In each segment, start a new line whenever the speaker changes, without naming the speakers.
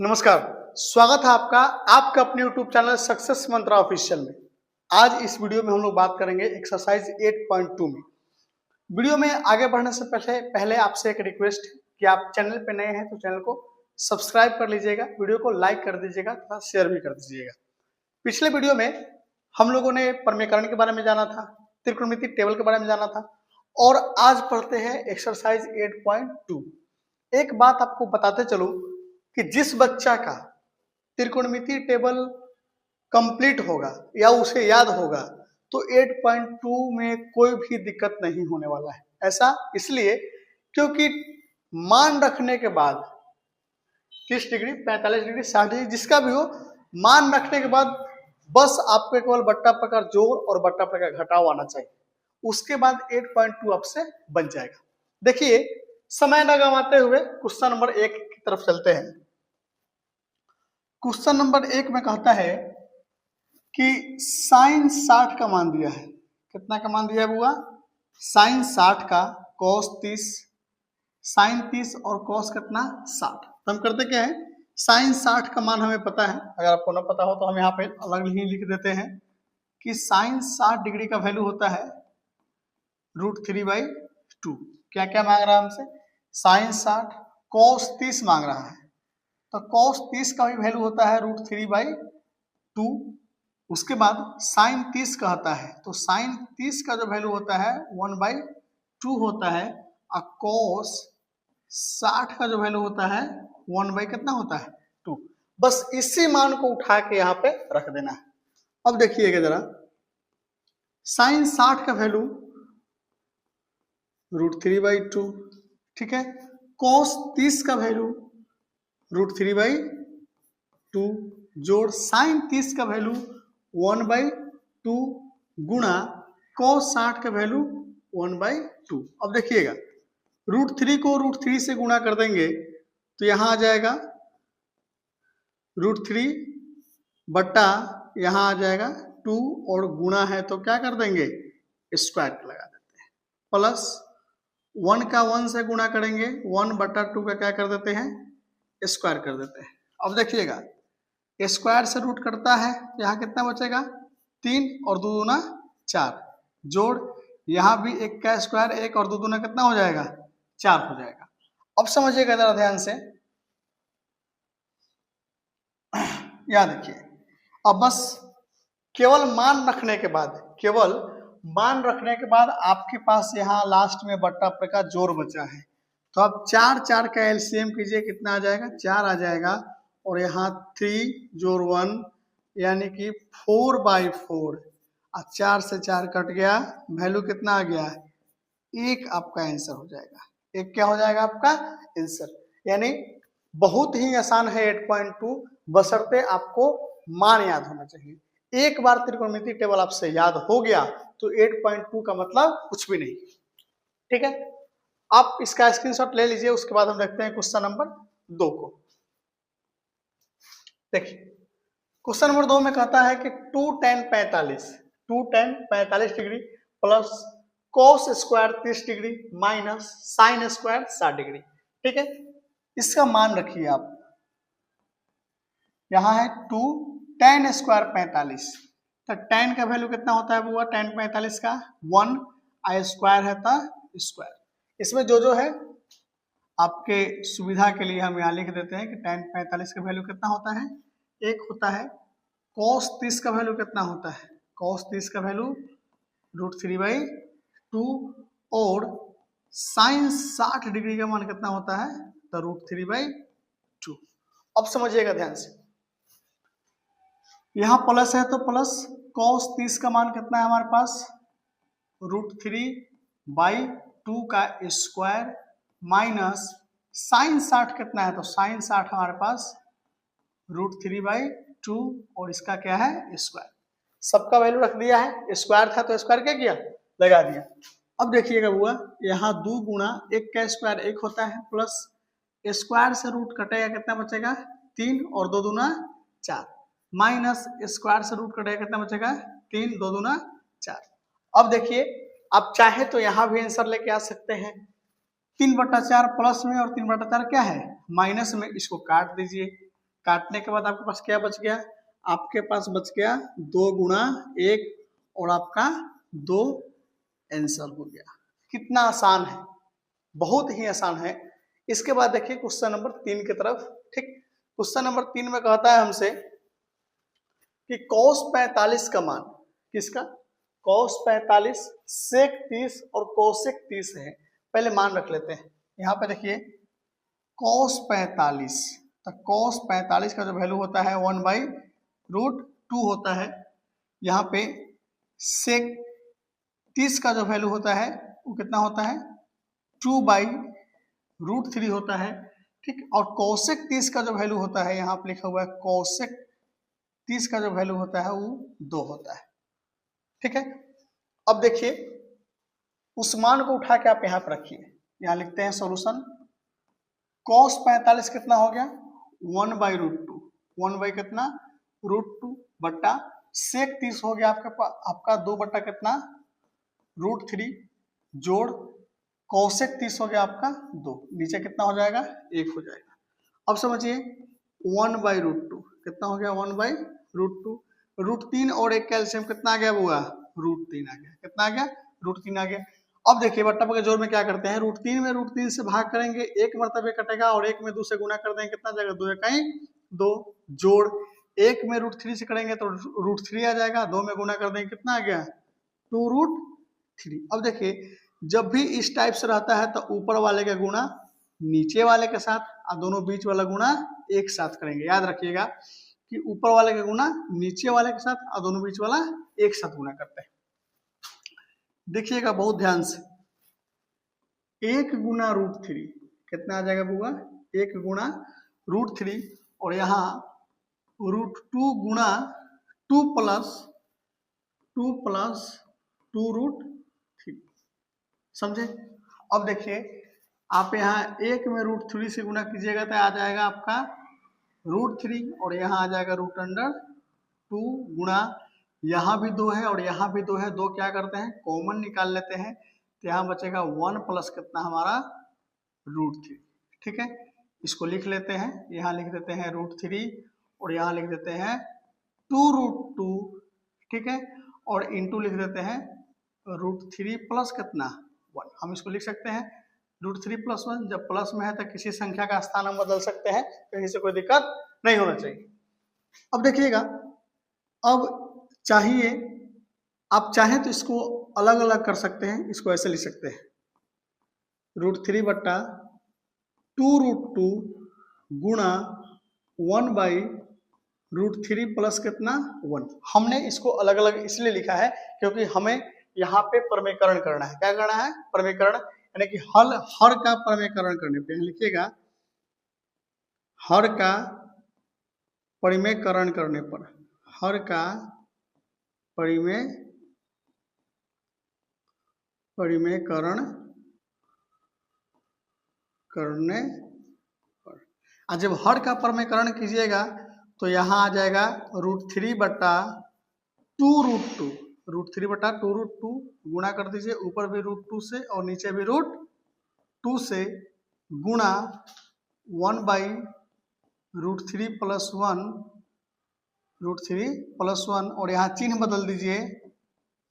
नमस्कार, स्वागत है आपका आपका अपने YouTube चैनल सक्सेस मंत्रा ऑफिशियल में। आज इस वीडियो में हम लोग बात करेंगे एक्सरसाइज 8.2 में। वीडियो में आगे बढ़ने से पहले आपसे एक रिक्वेस्ट है कि आप चैनल पे नए हैं तो चैनल को सब्सक्राइब कर लीजिएगा, वीडियो को लाइक कर दीजिएगा तथा शेयर भी कर दीजिएगा। पिछले वीडियो में हम लोगों ने प्रमेयकरण के बारे में जाना था, त्रिकोणमिति टेबल के बारे में जाना था और आज पढ़ते हैं एक्सरसाइज 8.2। एक बात आपको बताते चलूं कि जिस बच्चा का त्रिकोणमिति टेबल कंप्लीट होगा या उसे याद होगा तो 8.2 में कोई भी दिक्कत नहीं होने वाला है। ऐसा इसलिए क्योंकि मान रखने के बाद 30 डिग्री, 45 डिग्री, 60 डिग्री जिसका भी हो, मान रखने के बाद बस आपको केवल बट्टा प्रकार जोड़ और बट्टा प्रकार घटाव आना चाहिए। उसके बाद 8.2 आपसे बन जाएगा। देखिए, समय न गंवाते हुए क्वेश्चन नंबर 1 की तरफ चलते हैं। क्वेश्चन नंबर 1 में कहता है कि साइन 60 का मान दिया है। कितना का मान दिया है बुआ? साइन 60 का, कॉस 30, साइन 30 और कॉस कितना 60। तो हम करते क्या है, साइन 60 का मान हमें पता है। अगर आपको न पता हो तो हम यहाँ पे अलग ही लिख देते हैं कि साइन 60 डिग्री का वैल्यू होता है √3/2। क्या क्या मांग रहा है हमसे? साइन 60, कॉस 30 मांग रहा है, तो कॉस 30 का भी वैल्यू होता है √3/2। उसके बाद साइन 30 कहता है, तो साइन 30 का जो वैल्यू होता है 1/2 होता है और कॉस 60 का जो वैल्यू होता है 1 कितना होता है 2। बस इसी मान को उठा के यहाँ पे रख देना है। अब देखिएगा जरा, साइन 60 का वैल्यू √3/2, ठीक है। कॉस 30 का वैल्यू √3/2 जोड़ साइन 30 का वैल्यू 1/2 गुणा कॉस 60 का वैल्यू 1/2। अब देखिएगा, √3 को √3 से गुणा कर देंगे तो यहां आ जाएगा √3 बट्टा यहां आ जाएगा 2 और गुणा है तो क्या कर देंगे, स्क्वायर लगा देते हैं। प्लस 1 का 1 से गुणा करेंगे, 1/2 का क्या कर देते हैं, स्क्वायर कर देते हैं। अब देखिएगा, स्क्वायर से रूट कटता है, यहाँ कितना बचेगा 3 और 2 दूना 4 जोड़ यहाँ भी 1 का स्क्वायर, 1 और 2 दूना कितना हो जाएगा 4 हो जाएगा। अब समझिएगा जरा ध्यान से, यहाँ देखिए। अब बस केवल मान रखने के बाद आपके पास यहाँ लास्ट में बट्टा प्रकार जोड़ बचा है, तो अब 4 का एलसीएम कीजिए, कितना आ जाएगा 4 आ जाएगा और यहाँ 3 जोड़ 1 यानी कि 4/4 और 4 से 4 कट गया, वैल्यू कितना आ गया 1 आपका आंसर हो जाएगा। 1 क्या हो जाएगा आपका आंसर। यानी बहुत ही आसान है 8.2, बशर्ते आपको मान याद होना चाहिए। एक बार त्रिकोणमिति टेबल आपसे याद हो गया तो 8.2 का मतलब कुछ भी नहीं, ठीक है। आप इसका स्क्रीनशॉट ले लीजिए। उसके बाद हम देखते हैं क्वेश्चन नंबर 2 को। देखिए, क्वेश्चन नंबर 2 में कहता है कि 2 tan 45 degree plus cos square 30 degree minus sine square 60 degree, ठीक है। इसका मान रखिए आप, यहाँ है 2 tan स्क्वायर 45, तो tan का वैल्यू कितना होता है बुआ, tan 45 का 1 आई स्क्वायर है था स्क्वायर। इसमें जो है आपके सुविधा के लिए हम यहाँ लिख देते हैं कि tan 45 का वैल्यू कितना होता है, 1 होता है। cos 30 का वैल्यू कितना होता है, cos 30 का वैल्यू √3/2 और साइन 60 डिग्री का मान कितना होता है, तो √3/2। अब समझिएगा ध्यान से, यहाँ प्लस है तो प्लस, cos 30 का मान कितना है हमारे पास √3/2 का स्क्वायर माइनस साइन 60 कितना है, तो साइन 60 हमारे पास √3/2 और इसका क्या है स्क्वायर। सबका वैल्यू रख दिया है, स्क्वायर था तो स्क्वायर क्या किया, लगा दिया। अब देखिएगा बुआ, यहाँ 2 गुणा 1 का स्क्वायर 1 होता है, प्लस स्क्वायर से रूट कटेगा कितना बचेगा 3 और 2 दूना 4, माइनस स्क्वायर से रूट कटेगा कितना बचेगा 3, 2 दूना 4। अब देखिए, आप चाहे तो यहाँ भी आंसर लेके आ सकते हैं। 3/4 प्लस में और 3/4 क्या है माइनस में, इसको काट दीजिए काटने के बाद आपके पास क्या बच गया, आपके पास बच गया 2 गुणा 1 और आपका 2 आंसर हो गया। कितना आसान है, बहुत ही आसान है। इसके बाद देखिए क्वेश्चन नंबर 3 की तरफ। ठीक, क्वेश्चन नंबर 3 में कहता है हमसे कि cos 45 का मान, किसका, cos 45 sec 30 और cosec 30 है। पहले मान रख लेते हैं। यहाँ पे देखिए cos 45, तो cos 45 का जो वैल्यू होता है 1/√2 होता है। यहाँ पे sec 30 का जो वैल्यू होता है वो कितना होता है, 2/√3 होता है। ठीक, और cosec 30 का जो वैल्यू होता है, यहाँ पे लिखा हुआ है cosec 30 का जो वैल्यू होता है वो 2 होता है। ठीक है, अब देखिए उस मान को उठा के आप यहाँ पर रखिए। यहाँ लिखते हैं सॉल्यूशन, cos 45 कितना हो गया 1/√2, 1 बाई कितना √2 बट्टा sec 30 हो गया आपका 2 बट्टा कितना √3 जोड़ cosec 30 हो गया आपका 2, नीचे कितना हो जाएगा 1 हो जाएगा। अब समझिए 1/√2 कितना हो गया 1/√2, √3 और 1 कैल्शियम कितना आ गया हुआ √3 आ गया। कितना आ गया √3 आ गया। अब देखिए बट्टा के जोड़ में क्या करते हैं, √3 में √3 से भाग करेंगे, 1 मरतबे कटेगा और 1 में 2 से गुना कर देंगे, कितना जाएगा 2 इकाई 2 जोड़ 1 में √3 से करेंगे तो √3 आ जाएगा, 2 में गुना कर देंगे कितना आ गया 2√3। अब देखिए जब भी इस टाइप से रहता है तो ऊपर वाले का गुना नीचे वाले के साथ और दोनों बीच वाला गुना एक साथ करेंगे। याद रखिएगा कि ऊपर वाले का गुना नीचे वाले के साथ और दोनों बीच वाला एक साथ गुना करते हैं। देखिएगा बहुत ध्यान से, 1 गुना √3 कितना आ जाएगा बुआ 1 गुना √3 और यहाँ √2 गुना 2 प्लस 2√3, समझे। अब देखिए आप यहाँ 1 में √3 से गुना कीजिएगा तो आ जाएगा आपका √3 और यहाँ आ जाएगा √2 गुणा यहाँ भी 2 है और यहाँ भी 2 है, 2 क्या करते हैं कॉमन निकाल लेते हैं तो यहाँ बचेगा 1 प्लस कितना हमारा √3। ठीक है, इसको लिख लेते हैं, यहाँ लिख देते हैं √3 और यहाँ लिख देते हैं 2√2। ठीक है, और इंटू लिख देते हैं √3 प्लस कितना 1। हम इसको लिख सकते हैं √3 प्लस 1, जब प्लस में है तो किसी संख्या का स्थान हम बदल सकते हैं, कहीं से कोई दिक्कत नहीं होना चाहिए। अब देखिएगा, अब चाहिए आप चाहें तो इसको अलग अलग कर सकते हैं, इसको ऐसे लिख सकते हैं √3 बट्टा 2√2 गुणा 1/√3 प्लस कितना 1। हमने इसको अलग अलग इसलिए लिखा है क्योंकि हमें यहाँ पे प्रमेयकरण करना है। क्या करना है प्रमेयकरण, यानी कि हर का प्रमेयकरण करने पे लिखिएगा, हर का परिमेयकरण करने पर, हर का परिमेयकरण करने पर, और जब हर का परिमेयकरण कीजिएगा तो यहाँ आ जाएगा √3 बट्टा 2√2, √3 बट्टा 2√2 गुणा कर दीजिए, ऊपर भी √2 से और नीचे भी √2 से गुणा 1/√3 प्लस 1, √3 प्लस 1 और यहाँ चिन्ह बदल दीजिए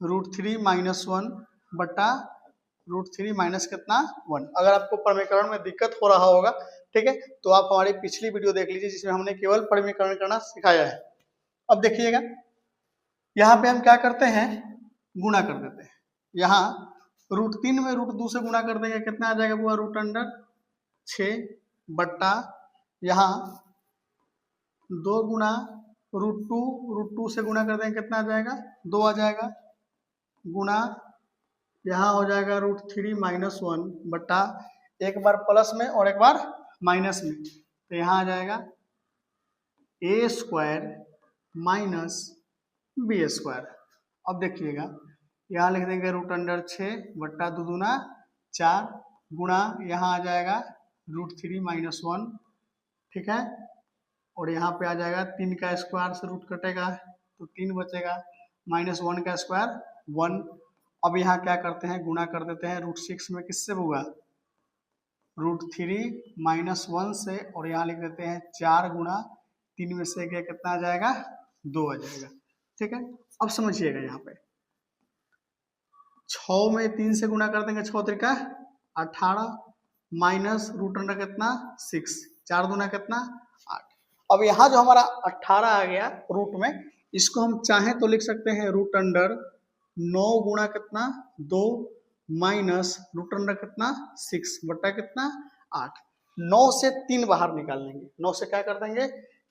√3 माइनस 1 बट्टा √3 माइनस कितना 1। अगर आपको प्रमेयकरण में दिक्कत हो रहा होगा, ठीक है, तो आप हमारी पिछली वीडियो देख लीजिए जिसमें हमने केवल प्रमेयकरण करना सिखाया है। अब देखिएगा यहाँ पे हम क्या करते हैं गुणा कर देते हैं, यहाँ √3 में √2 से गुणा कर देंगे, कितना आ जाएगा वो √6 बट्टा यहाँ 2 गुना √2 से गुणा कर देंगे, कितना आ जाएगा 2 आ जाएगा, गुणा यहाँ हो जाएगा √3 माइनस 1 बट्टा एक बार प्लस में और एक बार माइनस में, तो यहाँ आ जाएगा a² माइनस b²। अब देखिएगा यहाँ लिख देंगे √6 बट्टा 2 दूना 4 गुणा यहाँ आ जाएगा √3 माइनस 1, ठीक है, और यहाँ पे आ जाएगा 3 का स्क्वायर से रूट कटेगा तो 3 बचेगा, माइनस 1 का स्क्वायर 1। अब यहाँ क्या करते हैं गुणा कर देते हैं √6 में किससे होगा √3 माइनस 1 से, और यहाँ लिख देते हैं 4 गुणा 3 में से गया कितना आ जाएगा, 2 आ जाएगा। ठीक है, अब समझिएगा यहाँ पे 6 में 3 से गुना कर देंगे, 6 त्रिका 18 माइनस रूट अंडर कितना 6, 4 दूना कितना 8। अब यहाँ जो हमारा 18 आ गया रूट में, इसको हम चाहें तो लिख सकते हैं रूट अंडर 9 गुणा कितना 2 माइनस रूट अंडर कितना 6 बट्टा कितना 8। 9 से 3 बाहर निकाल लेंगे, 9 से क्या कर देंगे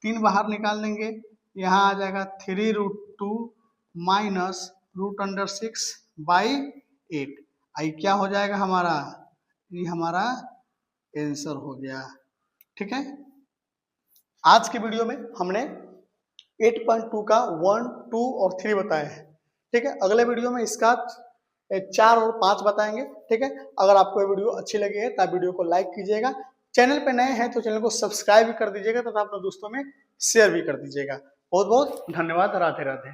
3 बाहर निकाल देंगे, यहाँ आ जाएगा 3 root 2 minus root under 6 by 8। आई क्या हो जाएगा हमारा, ये हमारा आंसर हो गया। ठीक है, आज की वीडियो में हमने 8.2 का 1, 2 और 3 बताया है। ठीक है, अगले वीडियो में इसका 4 और 5 बताएंगे। ठीक है, अगर आपको ये वीडियो अच्छी लगी है तो वीडियो को लाइक कीजिएगा, चैनल पे नए हैं तो चैनल को सब्सक्राइब भी कर दीजिएगा तथा अपने दोस्तों में शेयर भी कर दीजिएगा। बहुत बहुत धन्यवाद, राधे राधे।